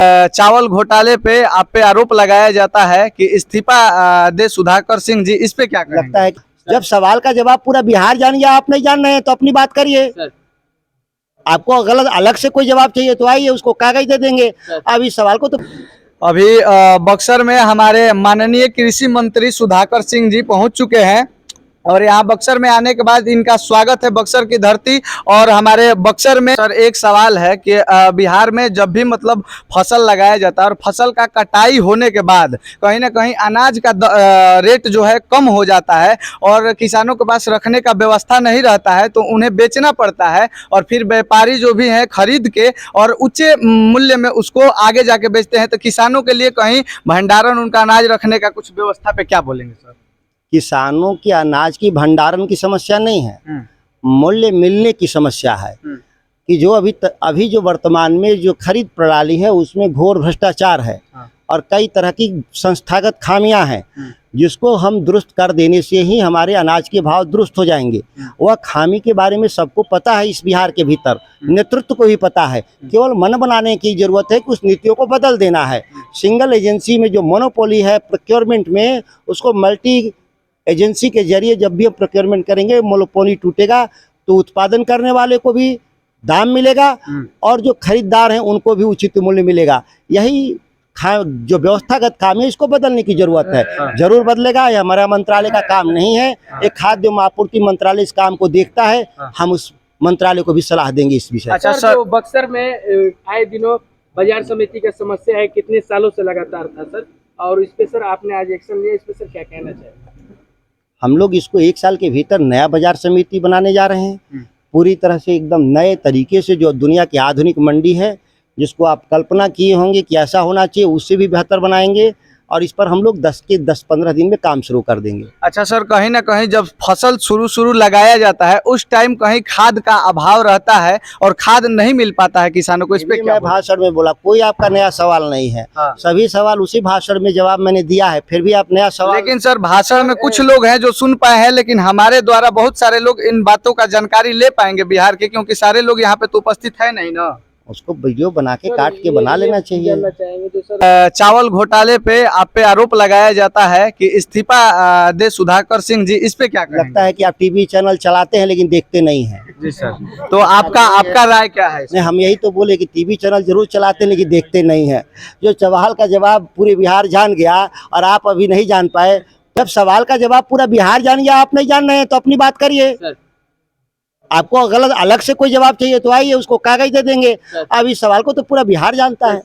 चावल घोटाले पे आप पे आरोप लगाया जाता है कि इस्तीफा दे सुधाकर सिंह जी, इस पे क्या कहेंगे? लगता है जब सवाल का जवाब पूरा बिहार जान गया, आप नहीं जान रहे हैं तो अपनी बात करिए। आपको गलत अलग से कोई जवाब चाहिए तो आइए, उसको कागज दे देंगे। अब इस सवाल को तो अभी बक्सर में हमारे माननीय कृषि मंत्री सुधाकर सिंह जी पहुंच चुके हैं और यहाँ बक्सर में आने के बाद इनका स्वागत है बक्सर की धरती। और हमारे बक्सर में सर एक सवाल है कि बिहार में जब भी मतलब फसल लगाया जाता है और फसल का कटाई होने के बाद कहीं ना कहीं अनाज का रेट जो है कम हो जाता है और किसानों के पास रखने का व्यवस्था नहीं रहता है, तो उन्हें बेचना पड़ता है और फिर व्यापारी जो भी हैं खरीद के और उच्च मूल्य में उसको आगे जाके बेचते हैं। तो किसानों के लिए कहीं भंडारण उनका अनाज रखने का कुछ व्यवस्था पे क्या बोलेंगे सर? किसानों की अनाज की भंडारण की समस्या नहीं है, मूल्य मिलने की समस्या है। कि जो अभी जो वर्तमान में जो खरीद प्रणाली है उसमें घोर भ्रष्टाचार है और कई तरह की संस्थागत खामियां हैं, जिसको हम दुरुस्त कर देने से ही हमारे अनाज के भाव दुरुस्त हो जाएंगे। वह खामी के बारे में सबको पता है, इस बिहार के भीतर नेतृत्व को भी पता है। केवल मन बनाने की जरूरत है कि उस नीतियों को बदल देना है। सिंगल एजेंसी में जो मोनोपोली है प्रोक्योरमेंट में, उसको मल्टी एजेंसी के जरिए जब भी हम प्रोक्योरमेंट करेंगे, मोनोपोली टूटेगा तो उत्पादन करने वाले को भी दाम मिलेगा और जो खरीदार हैं उनको भी उचित मूल्य मिलेगा। यही जो व्यवस्थागत काम है इसको बदलने की जरूरत है। जरूर बदलेगा, यह हमारा मंत्रालय का काम नहीं है। एक खाद्य आपूर्ति मंत्रालय इस काम को देखता है, हम उस मंत्रालय को भी सलाह देंगे इस विषय। अच्छा सर, जो बक्सर में आए दिनों बाजार समिति का समस्या है, कितने सालों से लगातार था सर, और इस पे सर आपने आज एक्शन लिया, इस पे सर क्या कहना चाहिए? हम लोग इसको 1 साल के भीतर नया बाजार समिति बनाने जा रहे हैं, पूरी तरह से एकदम नए तरीके से। जो दुनिया की आधुनिक मंडी है, जिसको आप कल्पना किए होंगे कि ऐसा होना चाहिए, उससे भी बेहतर बनाएंगे और इस पर हम लोग 10-15 दिन में काम शुरू कर देंगे। अच्छा सर, कहीं ना कहीं जब फसल शुरू लगाया जाता है उस टाइम कहीं खाद का अभाव रहता है और खाद नहीं मिल पाता है किसानों को, इस पे क्या? मैं भाषण में बोला, कोई आपका नया सवाल नहीं है। सभी सवाल उसी भाषण में जवाब मैंने दिया है, फिर भी आप नया सवाल। लेकिन सर भाषण में कुछ लोग हैं जो सुन पाए हैं, लेकिन हमारे द्वारा बहुत सारे लोग इन बातों का जानकारी ले पाएंगे बिहार के, क्योंकि सारे लोग यहाँ पे तो उपस्थित है नहीं ना। उसको वीडियो बना के काट के बना लेना चाहिए। चावल घोटाले पे आप पे आरोप लगाया जाता है कि इस्तीफा दे सुधाकर सिंह जी, इस पे क्या कहेंगे? लगता है कि आप टीवी चैनल चलाते हैं लेकिन देखते नहीं हैं। जी सर, तो आपका राय क्या है? नहीं, हम यही तो बोले कि टीवी चैनल जरूर चलाते हैं लेकिन देखते नहीं हैं। जो सवाल का जवाब पूरे बिहार जान गया और आप अभी नहीं जान पाए, जब सवाल का जवाब पूरा बिहार जान गया, आप नहीं जान रहे हैं तो अपनी बात करिए। आपको गलत अलग से कोई जवाब चाहिए तो आइए, उसको कागज दे देंगे। अब इस सवाल को तो पूरा बिहार जानता है।